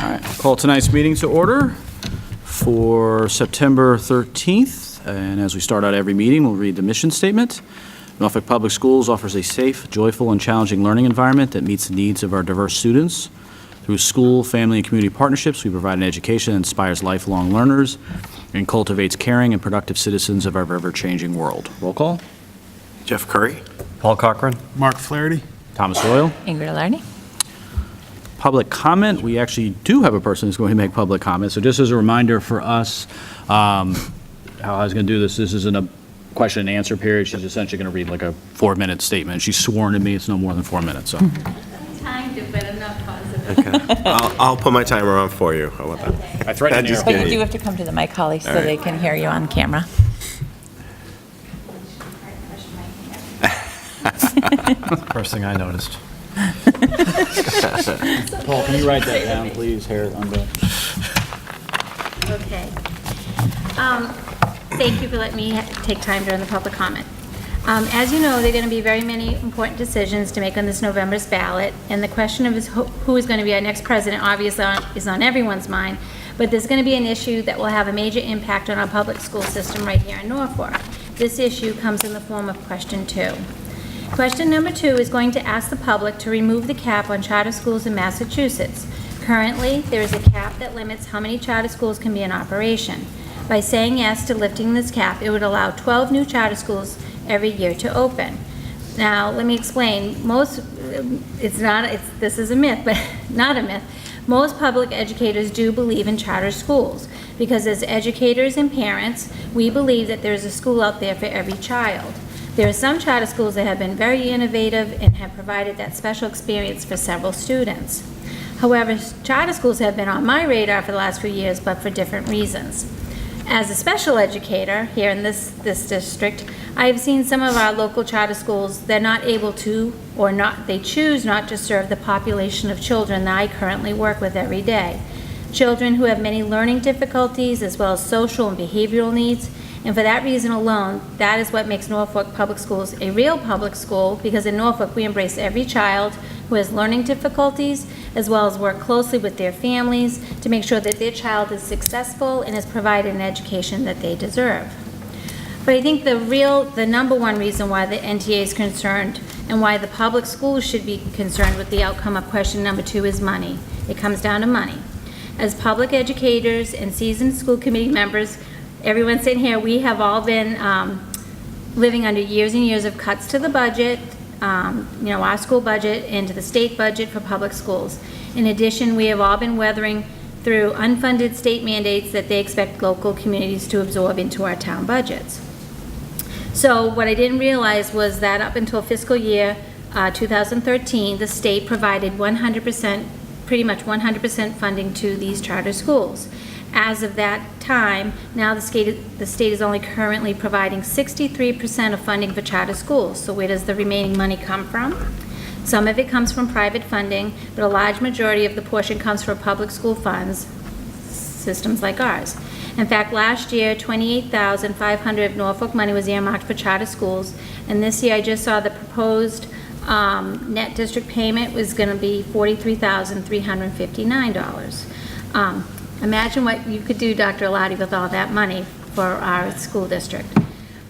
All right, call tonight's meeting to order for September 13th. And as we start out every meeting, we'll read the mission statement. Norfolk Public Schools offers a safe, joyful, and challenging learning environment that meets the needs of our diverse students. Through school, family, and community partnerships, we provide an education that inspires lifelong learners and cultivates caring and productive citizens of our ever-changing world. Roll call. Jeff Curry. Paul Cochran. Mark Flaherty. Thomas Doyle. Ingrid Elardi. Public comment. We actually do have a person who's going to make public comment. So just as a reminder for us, how I was going to do this, this isn't a question and answer period. She's essentially going to read like a 4-minute statement. She's sworn to me it's no more than 4 minutes. So. Timed it, but I'm not positive. Okay. I'll put my timer on for you. How about that? I threatened you. But you do have to come to the mic, Holly, so they can hear you on camera. First thing I noticed. Paul, can you write that down, please? Hair under. Okay. Thank you for letting me take time during the public comment. As you know, there are going to be very many important decisions to make on this November's ballot, and the question of who is going to be our next president obviously is on everyone's mind, but there's going to be an issue that will have a major impact on our public school system right here in Norfolk. This issue comes in the form of question 2. Question number 2 is going to ask the public to remove the cap on charter schools in Massachusetts. Currently, there is a cap that limits how many charter schools can be in operation. By saying yes to lifting this cap, it would allow 12 new charter schools every year to open. Now, let me explain. This is a myth, but not a myth. Most public educators do believe in charter schools because as educators and parents, we believe that there's a school out there for every child. There are some charter schools that have been very innovative and have provided that special experience for several students. However, charter schools have been on my radar for the last few years, but for different reasons. As a special educator here in this district, I have seen some of our local charter schools, they're not able to, or not, they choose not to serve the population of children that I currently work with every day. Children who have many learning difficulties as well as social and behavioral needs. And for that reason alone, that is what makes Norfolk Public Schools a real public school, because in Norfolk we embrace every child who has learning difficulties, as well as work closely with their families to make sure that their child is successful and is provided an education that they deserve. But I think the number one reason why the NTA is concerned and why the public schools should be concerned with the outcome of question number 2 is money. It comes down to money. As public educators and seasoned school committee members, everyone sitting here, we have all been living under years and years of cuts to the budget, our school budget, and to the state budget for public schools. In addition, we have all been weathering through unfunded state mandates that they expect local communities to absorb into our town budgets. So what I didn't realize was that up until fiscal year 2013, the state provided 100%, pretty much 100% funding to these charter schools. As of that time, now the state is only currently providing 63% of funding for charter schools. So where does the remaining money come from? Some of it comes from private funding, but a large majority of the portion comes from public school funds, systems like ours. In fact, last year, $28,500 of Norfolk money was earmarked for charter schools, and this year I just saw the proposed net district payment was going to be $43,359. Imagine what you could do, Dr. Elardi, with all that money for our school district.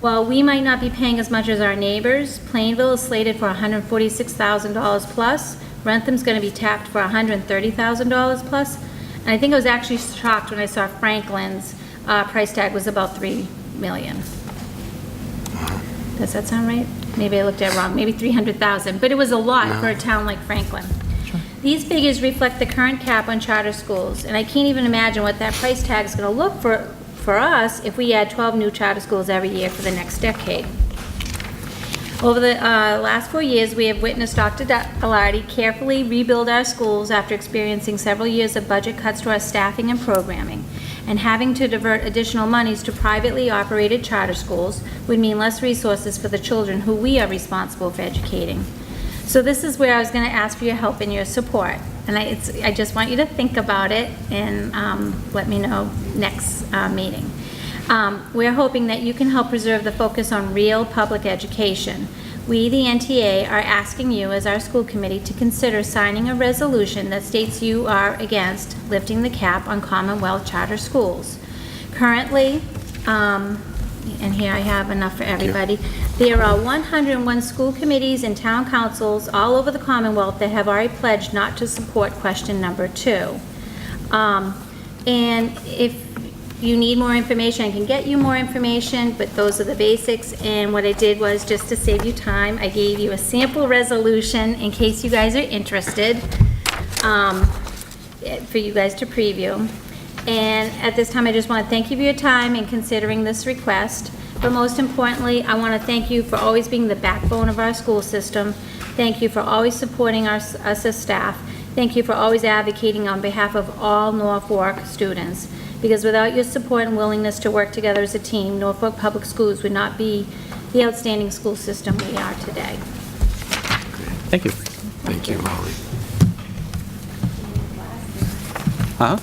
While we might not be paying as much as our neighbors, Plainville is slated for $146,000 plus. Rentham's going to be tapped for $130,000 plus. And I think I was actually shocked when I saw Franklin's price tag was about $3 million. Does that sound right? Maybe I looked at it wrong. Maybe $300,000, but it was a lot for a town like Franklin. These figures reflect the current cap on charter schools, and I can't even imagine what that price tag is going to look for us if we add 12 new charter schools every year for the next decade. Over the last 4 years, we have witnessed Dr. Elardi carefully rebuild our schools after experiencing several years of budget cuts to our staffing and programming, and having to divert additional monies to privately operated charter schools would mean less resources for the children who we are responsible for educating. So this is where I was going to ask for your help and your support. And I just want you to think about it and let me know next meeting. We're hoping that you can help preserve the focus on real public education. We, the NTA, are asking you as our school committee to consider signing a resolution that states you are against lifting the cap on Commonwealth charter schools. Currently, and here I have enough for everybody, there are 101 school committees and town councils all over the Commonwealth that have already pledged not to support question number 2. And if you need more information, I can get you more information, but those are the basics. And what I did was, just to save you time, I gave you a sample resolution in case you guys are interested, for you guys to preview. And at this time, I just want to thank you for your time in considering this request. But most importantly, I want to thank you for always being the backbone of our school system. Thank you for always supporting us as staff. Thank you for always advocating on behalf of all Norfolk students. Because without your support and willingness to work together as a team, Norfolk Public Schools would not be the outstanding school system we are today. Thank you. Thank you, Molly. Huh?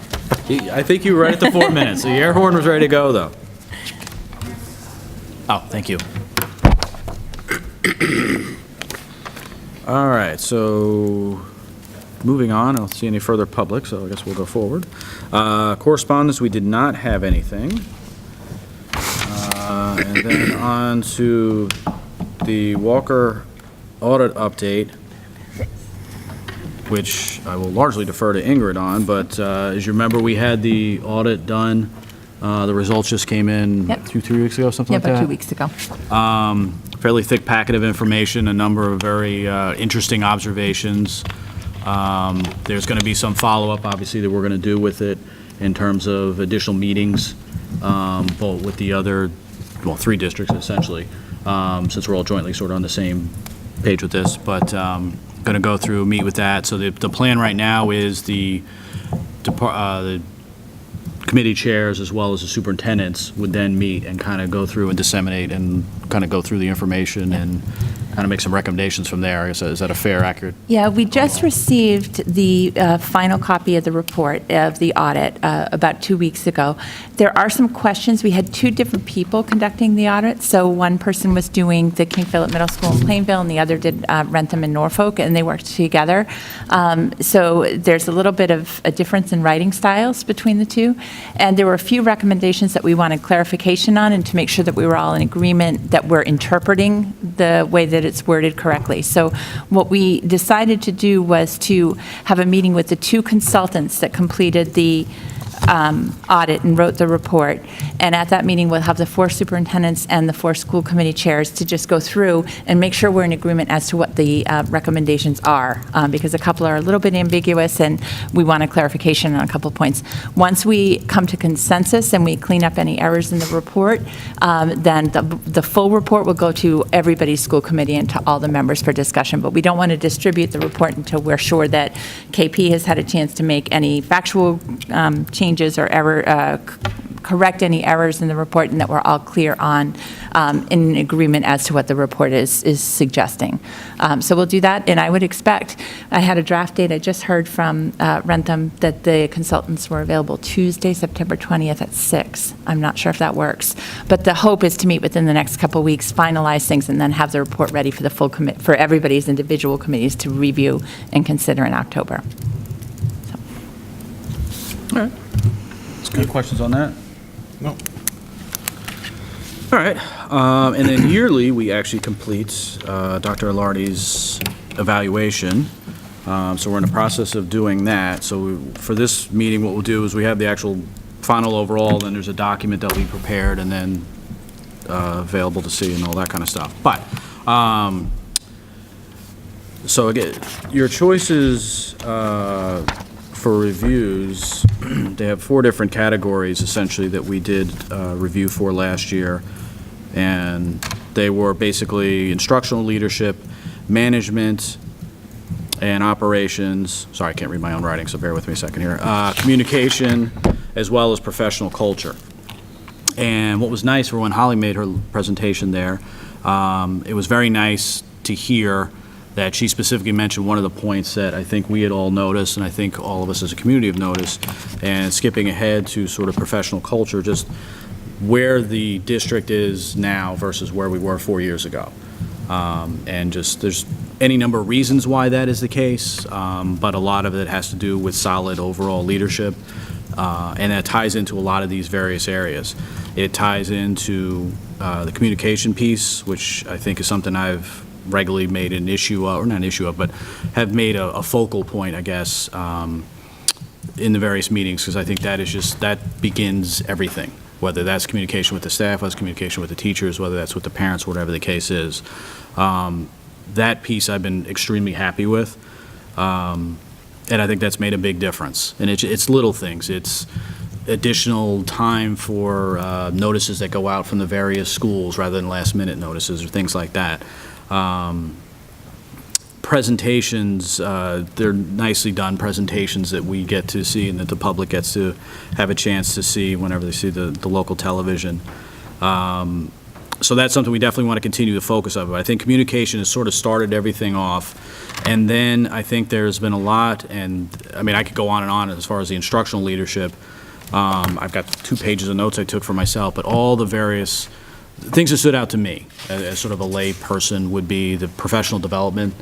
I think you were right at the 4 minutes. The air horn was ready to go, though. Oh, thank you. All right, so moving on, I don't see any further public, so I guess we'll go forward. Correspondence, we did not have anything. And then on to the Walker audit update, which I will largely defer to Ingrid on, but as you remember, we had the audit done. The results just came in Yep. 2-3 weeks ago, something Yeah, like that? about 2 weeks ago. Fairly thick packet of information, a number of very interesting observations. There's going to be some follow-up, obviously, that we're going to do with it in terms of additional meetings, both with the other, well, 3 districts, essentially, since we're all jointly sort of on the same page with this. But going to go through, meet with that. So the plan right now is the committee chairs as well as the superintendents would then meet and kind of go through and disseminate and kind of go through the information and kind of make some recommendations from there. I guess, is that a fair, accurate? Yeah, we just received the final copy of the report of the audit about 2 weeks ago. There are some questions. We had 2 different people conducting the audit. So one person was doing the King Philip Middle School in Plainville, and the other did Rentham and Norfolk, and they worked together. So there's a little bit of a difference in writing styles between the 2. And there were a few recommendations that we wanted clarification on, and to make sure that we were all in agreement that we're interpreting the way that it's worded correctly. So what we decided to do was to have a meeting with the 2 consultants that completed the audit and wrote the report. And at that meeting, we'll have the 4 superintendents and the 4 school committee chairs to just go through and make sure we're in agreement as to what the recommendations are, because a couple are a little bit ambiguous and we want a clarification on a couple points. Once we come to consensus and we clean up any errors in the report, then the full report will go to everybody's school committee and to all the members for discussion. But we don't want to distribute the report until we're sure that KP has had a chance to make any factual changes or correct any errors in the report, and that we're all clear on in agreement as to what the report is suggesting. So we'll do that, and I would expect, I had a draft date, I just heard from Rentham that the consultants were available Tuesday, September 20th at 6. I'm not sure if that works, but the hope is to meet within the next couple of weeks, finalize things, and then have the report ready for the full for everybody's individual committees to review and consider in October. All right. Any questions on that? No. All right. And then yearly, we actually complete Dr. Elardi's evaluation. So we're in the process of doing that. So for this meeting, what we'll do is we have the actual final overall, then there's a document that we prepared and then available to see and all that kind of stuff. But, so again, your choices for reviews, they have 4 different categories essentially that we did review for last year. And they were basically instructional leadership, management, and operations. Sorry, I can't read my own writing, so bear with me a second here. Communication, as well as professional culture. And what was nice for when Holly made her presentation there, it was very nice to hear that she specifically mentioned one of the points that I think we had all noticed, and I think all of us as a community have noticed, and skipping ahead to sort of professional culture, just where the district is now versus where we were 4 years ago. And just, there's any number of reasons why that is the case, but a lot of it has to do with solid overall leadership, and that ties into a lot of these various areas. It ties into the communication piece, which I think is something I've regularly made an issue of, or not an issue of, but have made a focal point, I guess, in the various meetings, because I think that is just, that begins everything, whether that's communication with the staff, whether it's communication with the teachers, whether that's with the parents, whatever the case is. That piece I've been extremely happy with, and I think that's made a big difference. And it's little things. It's additional time for notices that go out from the various schools rather than last-minute notices or things like that. Presentations, they're nicely done presentations that we get to see and that the public gets to have a chance to see whenever they see the local television. So that's something we definitely want to continue to focus on. But I think communication has sort of started everything off. And then I think there's been a lot, and I mean, I could go on and on as far as the instructional leadership. I've got 2 pages of notes I took for myself, but all the various things that stood out to me as sort of a lay person would be the professional development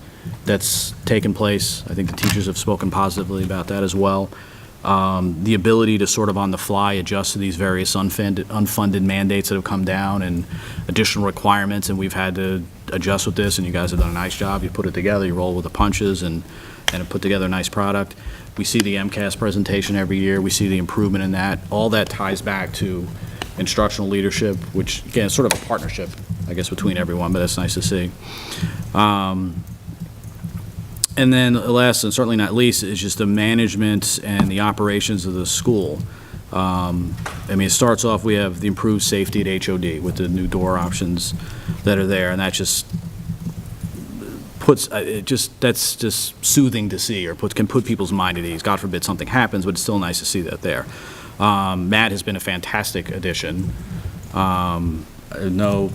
that's taken place. I think the teachers have spoken positively about that as well. The ability to sort of on the fly adjust to these various unfunded mandates that have come down and additional requirements, and we've had to adjust with this, and you guys have done a nice job. You put it together, you roll with the punches, and have put together a nice product. We see the MCAS presentation every year. We see the improvement in that. All that ties back to instructional leadership, which, again, is sort of a partnership, I guess, between everyone, but it's nice to see. And then last and certainly not least is just the management and the operations of the school. I mean, it starts off, we have the improved safety at HOD with the new door options that are there, and that just puts, that's just soothing to see, or can put people's mind at ease. God forbid something happens, but it's still nice to see that there. Matt has been a fantastic addition. I know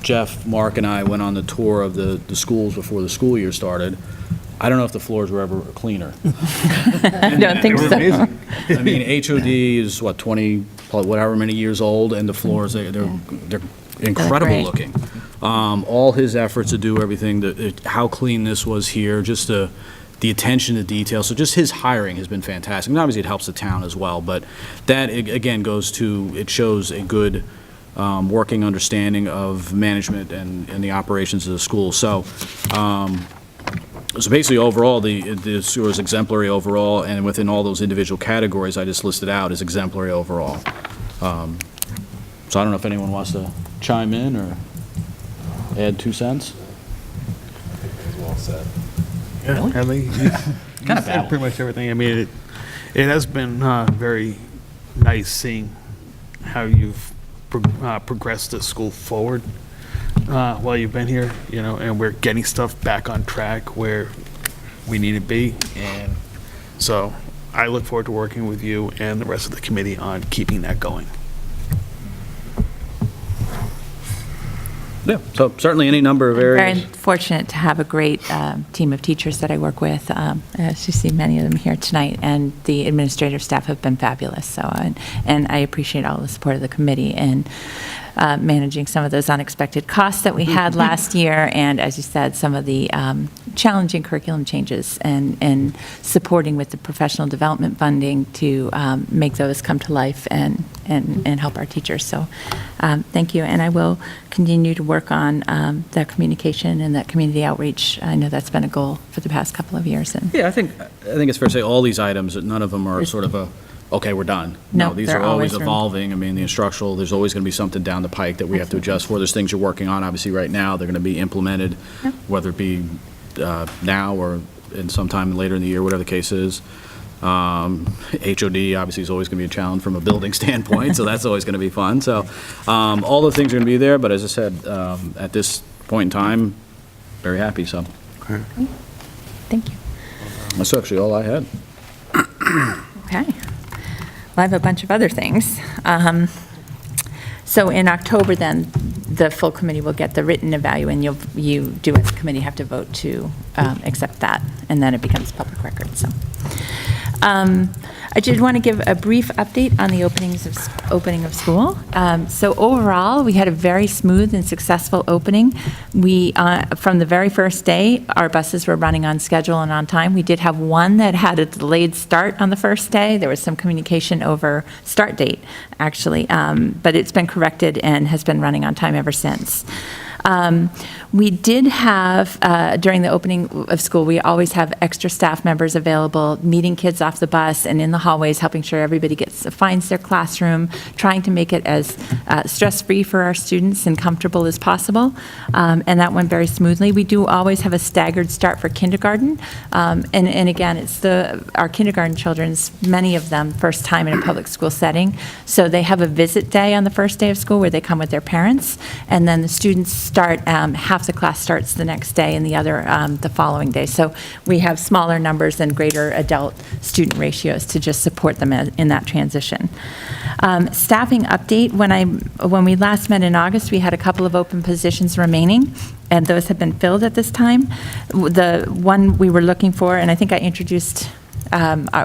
Jeff, Mark, and I went on the tour of the schools before the school year started. I don't know if the floors were ever cleaner. I don't think so. I mean, HOD is, what, 20, probably whatever many years old, and the floors, they're incredible great. looking. All his efforts to do everything, how clean this was here, just the attention to detail. So just his hiring has been fantastic. And obviously it helps the town as well, but that, again, goes to, it shows a good working understanding of management and the operations of the school. So, so basically, overall, the sewer is exemplary overall, and within all those individual categories I just listed out is exemplary overall. So I don't know if anyone wants to chime in or add 2 cents. Well said. Yeah, I mean, you Kinda said babble. pretty much everything. I mean, it has been very nice seeing how you've progressed the school forward while you've been here, you know, and we're getting stuff back on track where we need to be. And so I look forward to working with you and the rest of the committee on keeping that going. Yeah, so certainly any number of Very areas. fortunate to have a great team of teachers that I work with. As you see many of them here tonight, and the administrative staff have been fabulous. So, and I appreciate all the support of the committee in managing some of those unexpected costs that we had last year, and as you said, some of the challenging curriculum changes, and supporting with the professional development funding to make those come to life and help our teachers. So thank you, and I will continue to work on that communication and that community outreach. I know that's been a goal for the past couple of years. And Yeah, I think it's fair to say all these items, none of them are sort of a, okay, we're done. No, These they're are always always evolving. I mean, the instructional, there's always going to be something down the pike that we have to adjust for. There's things you're working on, obviously, right now. They're going to be implemented, whether it be now or in sometime later in the year, whatever the case is. HOD obviously is always going to be a challenge from a building standpoint, so that's always going to be fun. So all the things are going to be there, but as I said, at this point in time, very happy, so. thank you. That's actually all I had. Okay. Well, I have a bunch of other things. So in October, then, the full committee will get the written evaluation, and you do as a committee have to vote to accept that, and then it becomes public record, so. I did want to give a brief update on the opening of school. So overall, we had a very smooth and successful opening. We, from the very first day, our buses were running on schedule and on time. We did have one that had a delayed start on the first day. There was some communication over start date, actually, but it's been corrected and has been running on time ever since. We did have, during the opening of school, we always have extra staff members available, meeting kids off the bus and in the hallways, helping sure everybody finds their classroom, trying to make it as stress-free for our students and comfortable as possible. And that went very smoothly. We do always have a staggered start for kindergarten. And again, it's our kindergarten children's, many of them, first time in a public school setting. So they have a visit day on the first day of school where they come with their parents, and then the students start, half the class starts the next day and the other the following day. So we have smaller numbers and greater adult student ratios to just support them in that transition. Staffing update, when we last met in August, we had a couple of open positions remaining, and those have been filled at this time. The one we were looking for, and I think I introduced,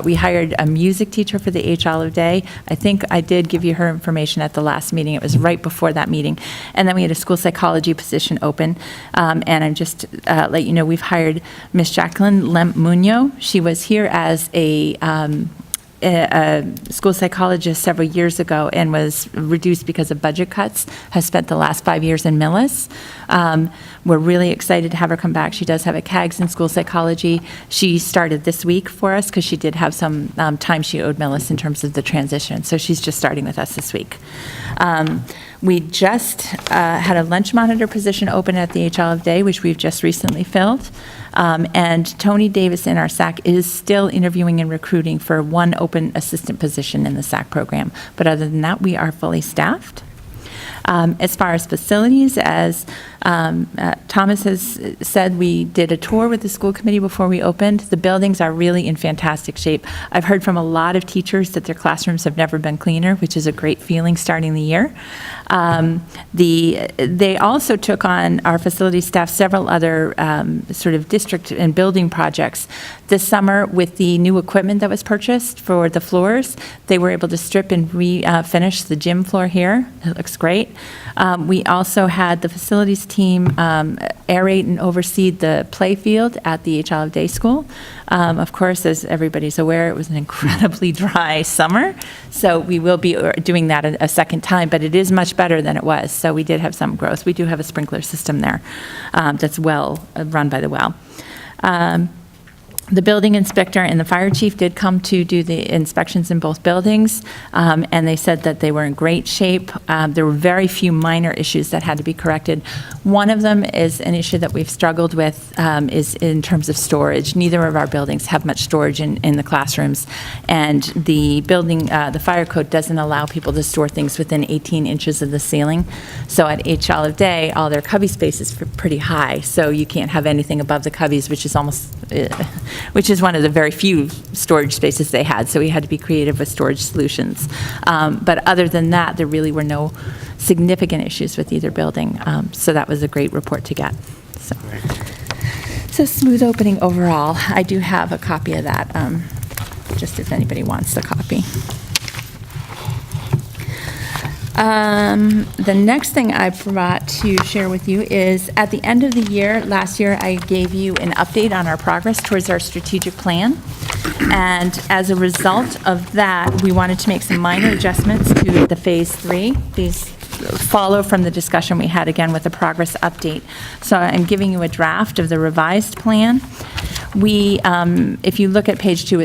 we hired a music teacher for the H. Olive Day. I think I did give you her information at the last meeting. It was right before that meeting. And then we had a school psychology position open. And I'm just let you know, we've hired Miss Jacqueline Lemp-Munoz. She was here as a school psychologist several years ago and was reduced because of budget cuts, has spent the last 5 years in Millis. We're really excited to have her come back. She does have a CAGS in school psychology. She started this week for us because she did have some time she owed Millis in terms of the transition. So she's just starting with us this week. We just had a lunch monitor position open at the H. Olive Day, which we've just recently filled. And Tony Davis in our SAC is still interviewing and recruiting for one open assistant position in the SAC program. But other than that, we are fully staffed. As far as facilities, as Thomas has said, we did a tour with the school committee before we opened. The buildings are really in fantastic shape. I've heard from a lot of teachers that their classrooms have never been cleaner, which is a great feeling starting the year. They also took on, our facility staff, several other sort of district and building projects. This summer, with the new equipment that was purchased for the floors, they were able to strip and refinish the gym floor here. It looks great. We also had the facilities team aerate and oversee the play field at the H. Olive Day School. Of course, as everybody's aware, it was an incredibly dry summer, so we will be doing that a second time, but it is much better than it was, so we did have some growth. We do have a sprinkler system there that's well run by the well. The building inspector and the fire chief did come to do the inspections in both buildings, and they said that they were in great shape. There were very few minor issues that had to be corrected. One of them is an issue that we've struggled with, is in terms of storage. Neither of our buildings have much storage in the classrooms, and the building, the fire code doesn't allow people to store things within 18 inches of the ceiling. So at H. Olive Day, all their cubby space is pretty high, so you can't have anything above the cubbies, which is almost which is one of the very few storage spaces they had, so we had to be creative with storage solutions. But other than that, there really were no significant issues with either building, so that was a great report to get. So smooth opening overall. I do have a copy of that, just if anybody wants the copy. The next thing I brought to share with you is, at the end of the year, last year, I gave you an update on our progress towards our strategic plan. And as a result of that, we wanted to make some minor adjustments to the Phase 3. These follow from the discussion we had again with the progress update. So I'm giving you a draft of the revised plan. We, if you look at page 2,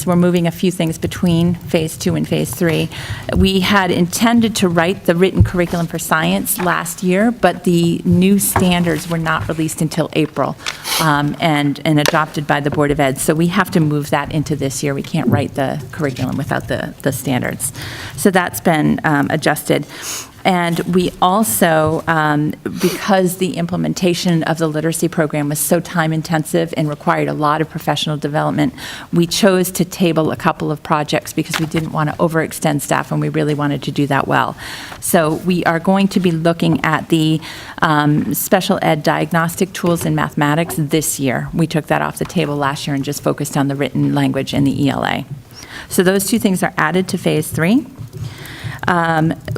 we're moving a few things between Phase 2 and Phase 3. We had intended to write the written curriculum for science last year, but the new standards were not released until April and adopted by the Board of Ed. So we have to move that into this year. We can't write the curriculum without the standards. So that's been adjusted. And we also, because the implementation of the literacy program was so time-intensive and required a lot of professional development, we chose to table a couple of projects because we didn't want to overextend staff and we really wanted to do that well. So we are going to be looking at the special ed diagnostic tools in mathematics this year. We took that off the table last year and just focused on the written language and the ELA. So those two things are added to Phase 3.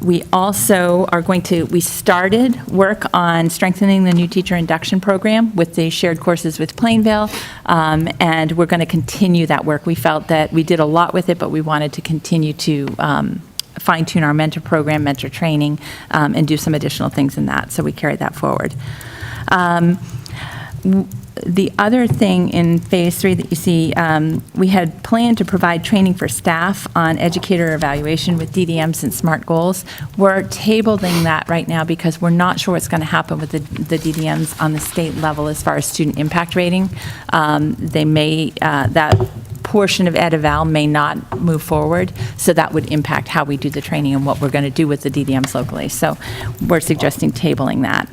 We also are we started work on strengthening the new teacher induction program with the shared courses with Plainville, and we're going to continue that work. We felt that we did a lot with it, but we wanted to continue to fine-tune our mentor program, mentor training, and do some additional things in that, so we carried that forward. The other thing in Phase 3 that you see, we had planned to provide training for staff on educator evaluation with DDMs and SMART goals. We're tabling that right now because we're not sure what's going to happen with the DDMs on the state level as far as student impact rating. That portion of Ed Eval may not move forward, so that would impact how we do the training and what we're going to do with the DDMs locally. So we're suggesting tabling that.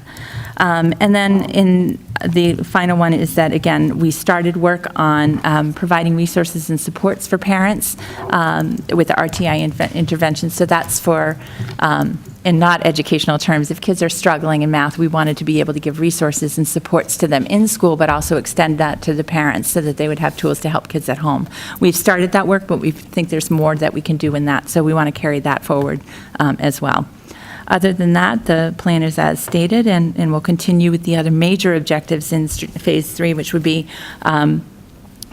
And then in the final one is that, again, we started work on providing resources and supports for parents with the RTI intervention. So that's for, in not educational terms, if kids are struggling in math, we wanted to be able to give resources and supports to them in school, but also extend that to the parents so that they would have tools to help kids at home. We've started that work, but we think there's more that we can do in that. So we want to carry that forward as well. Other than that, the plan is as stated, and we'll continue with the other major objectives in Phase 3, which would be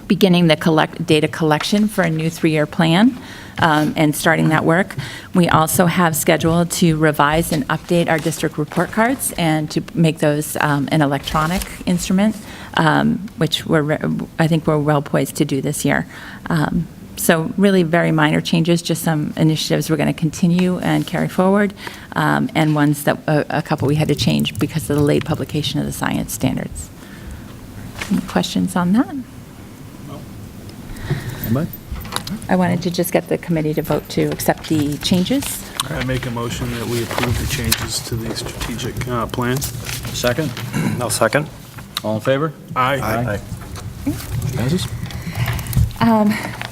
beginning the data collection for a new 3-year plan and starting that work. We also have scheduled to revise and update our district report cards and to make those an electronic instrument, which I think we're well poised to do this year. So really very minor changes, just some initiatives we're going to continue and carry forward, and ones that a couple we had to change because of the late publication of the science standards. Any questions on that? Anybody? I wanted to just get the committee to vote to accept the changes. I make a motion that we approve the changes to the strategic plan. Second? I'll second. All in favor? Aye. Passes.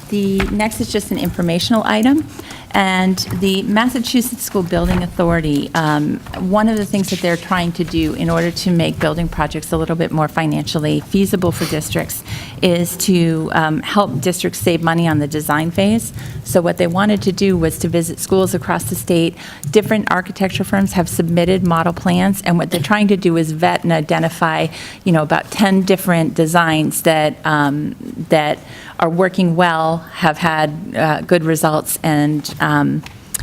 The next is just an informational item, and the Massachusetts School Building Authority, one of the things that they're trying to do in order to make building projects a little bit more financially feasible for districts is to help districts save money on the design phase. So what they wanted to do was to visit schools across the state. Different architecture firms have submitted model plans, and what they're trying to do is vet and identify, about 10 different designs that are working well, have had good results, and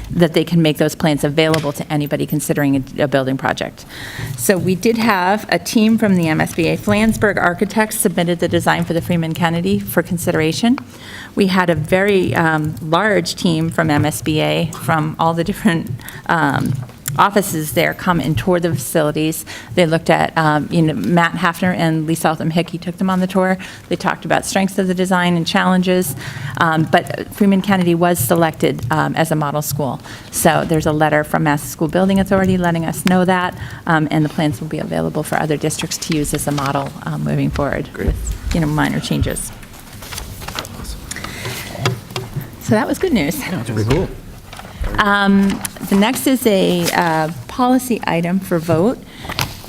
that they can make those plans available to anybody considering a building project. So we did have a team from the MSBA. Flansburgh Architects submitted the design for the Freeman Kennedy for consideration. We had a very large team from MSBA from all the different offices there come and tour the facilities. They looked at, Matt Hafner and Lee Southam Hickey took them on the tour. They talked about strengths of the design and challenges, but Freeman Kennedy was selected as a model school. So there's a letter from Mass School Building Authority letting us know that, and the plans will be available for other districts to use as a model moving forward with, minor changes. So that was good news. That's pretty cool. The next is a policy item for vote.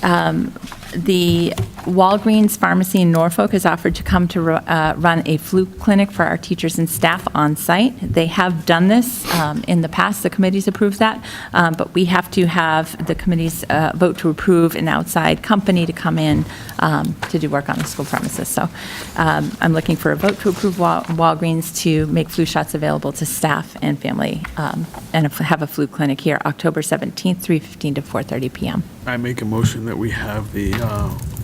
The Walgreens Pharmacy in Norfolk has offered to come to run a flu clinic for our teachers and staff on site. They have done this in the past. The committee's approved that, but we have to have the committee's vote to approve an outside company to come in to do work on the school premises. So I'm looking for a vote to approve Walgreens to make flu shots available to staff and family, and have a flu clinic here October 17th, 3:15 to 4:30 p.m. I make a motion that we have the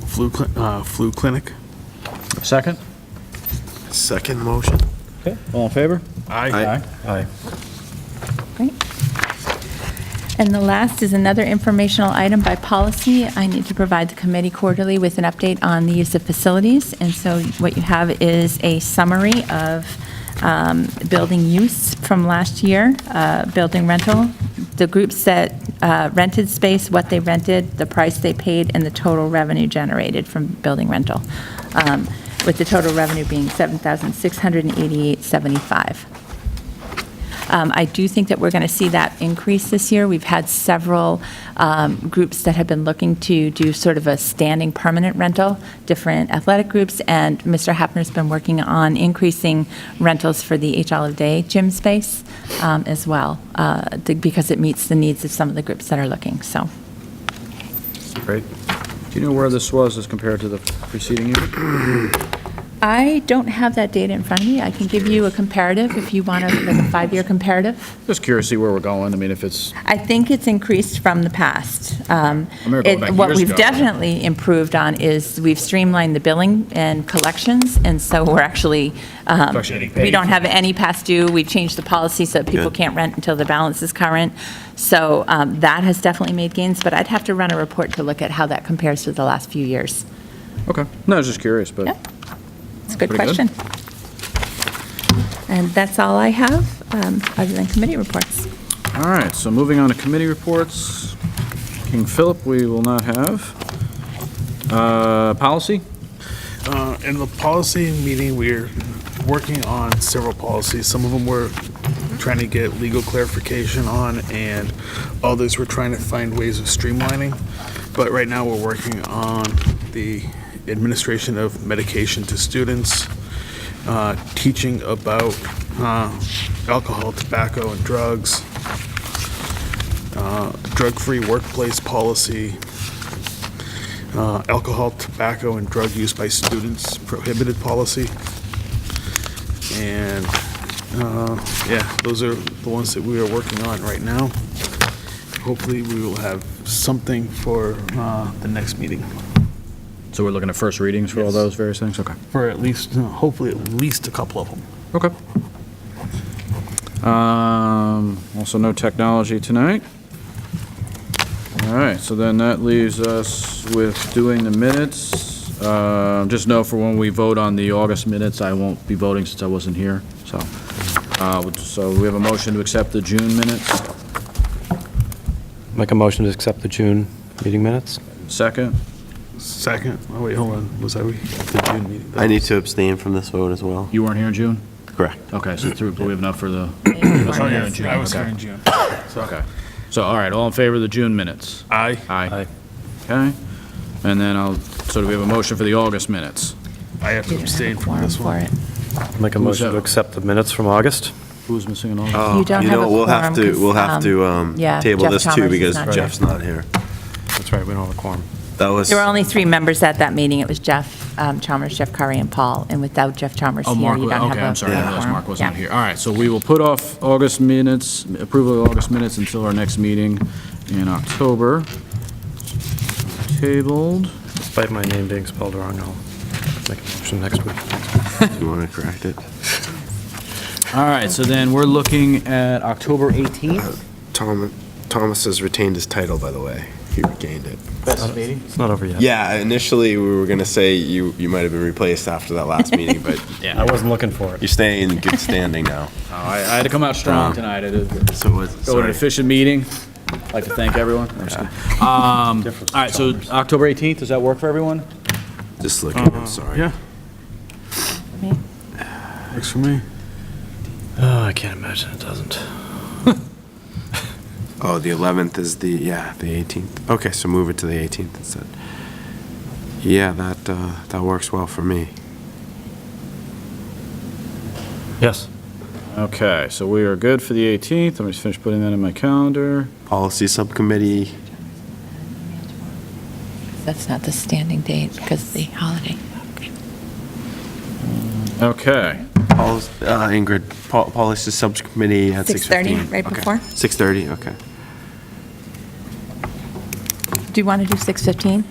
flu clinic. Second? Second motion? Okay. All in favor? Aye. Aye. Great. And the last is another informational item by policy. I need to provide the committee quarterly with an update on the use of facilities. And so what you have is a summary of building use from last year, building rental, the groups that rented space, what they rented, the price they paid, and the total revenue generated from building rental, with the total revenue being $7,688.75. I do think that we're going to see that increase this year. We've had several groups that have been looking to do sort of a standing permanent rental, different athletic groups, and Mr. Hafner's been working on increasing rentals for the H. Olive Day gym space as well, because it meets the needs of some of the groups that are looking, so. Great. Do you know where this was as compared to the preceding year? I don't have that data in front of me. I can give you a comparative if you want like a 5-year comparative. Just curious to see where we're going. I mean, if it's, I think it's increased from the past. remember going back What years we've ago. definitely improved on is we've streamlined the billing and collections, and so we're actually, actually getting paid. we don't have any past due. We've changed the policy so that people Good. can't rent until the balance is current. So that has definitely made gains, but I'd have to run a report to look at how that compares to the last few years. okay. No, I was just curious, but. Yeah. It's a good Pretty good. question. And that's all I have, other than committee reports. All right, so moving on to committee reports. King Philip, we will not have. Policy? In the policy meeting, we're working on several policies. Some of them we're trying to get legal clarification on, and others we're trying to find ways of streamlining. But right now, we're working on the administration of medication to students, teaching about alcohol, tobacco, and drugs, drug-free workplace policy, alcohol, tobacco, and drug use by students prohibited policy. And, yeah, those are the ones that we are working on right now. Hopefully, we will have something for the next meeting, So we're looking at first readings for all Yes. those various things? Okay. for at least, hopefully, at least a couple of them. Okay. Also no technology tonight. All right, so then that leaves us with doing the minutes. Just know for when we vote on the August minutes, I won't be voting since I wasn't here, so. So we have a motion to accept the June minutes. Make a motion to accept the June meeting minutes? Second? Second, oh wait, hold on, was that the June meeting? I need to abstain from this vote as well. You weren't here in June? Correct. Okay, so we have enough for the, Oh, here in June, I was okay. here in June. okay. So, all right, all in favor of the June minutes? Aye. Aye. Okay, and then so do we have a motion for the August minutes? I have to We don't have abstain a from quorum this for one. it. Make a Who's motion that? to accept the minutes from August? Who's missing an August? You don't have a We'll have quorum to, we'll have 'cause, to yeah, table Jeff this too Chalmers is because not here. Jeff's not here. That's right, we don't have a quorum. That was, There were only 3 members at that meeting. It was Jeff Chalmers, Jeff Curry, and Paul. And without Jeff Chalmers Oh, here, Mark, you don't have a okay, I'm sorry, I realized quorum. Mark wasn't Yeah. here. All right, so we will put off August minutes, approval of August minutes until our next meeting in October. Tabled. Despite my name being spelled wrong, I'll make a motion next week. you want to correct it? All right, so then we're looking at October 18th. Thomas has retained his title, by the way. He regained it. Best meeting? It's not over yet. Yeah, initially, we were going to say you might have been replaced after that last meeting, but I wasn't looking for you're it. staying in good standing now. I had to come out strong tonight. I did So what's, go to an sorry. efficient meeting. I'd like to thank everyone. I'm just kidding. All right, so October 18th, does that work for everyone? Just looking, I'm sorry. Yeah, Me? works for me. Oh, I can't imagine it doesn't. Oh, the 11th is the 18th. Okay, so move it to the 18th instead. Yeah, that works well for me. Yes. Okay, so we are good for the 18th. Let me just finish putting that in my calendar. Policy Subcommittee, That's not the standing date because of the holiday. Okay. Ingrid, Policy Subcommittee at 6:30, 6:15. right Okay. before? 6:30, okay. Do you want to do 6:15?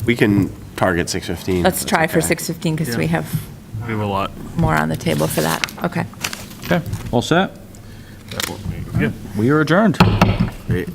We can target 6:15. Let's try for Okay. 6:15 because we have We have a lot. more on the table for that. Okay. Okay, all set? Yeah. We are adjourned. Great.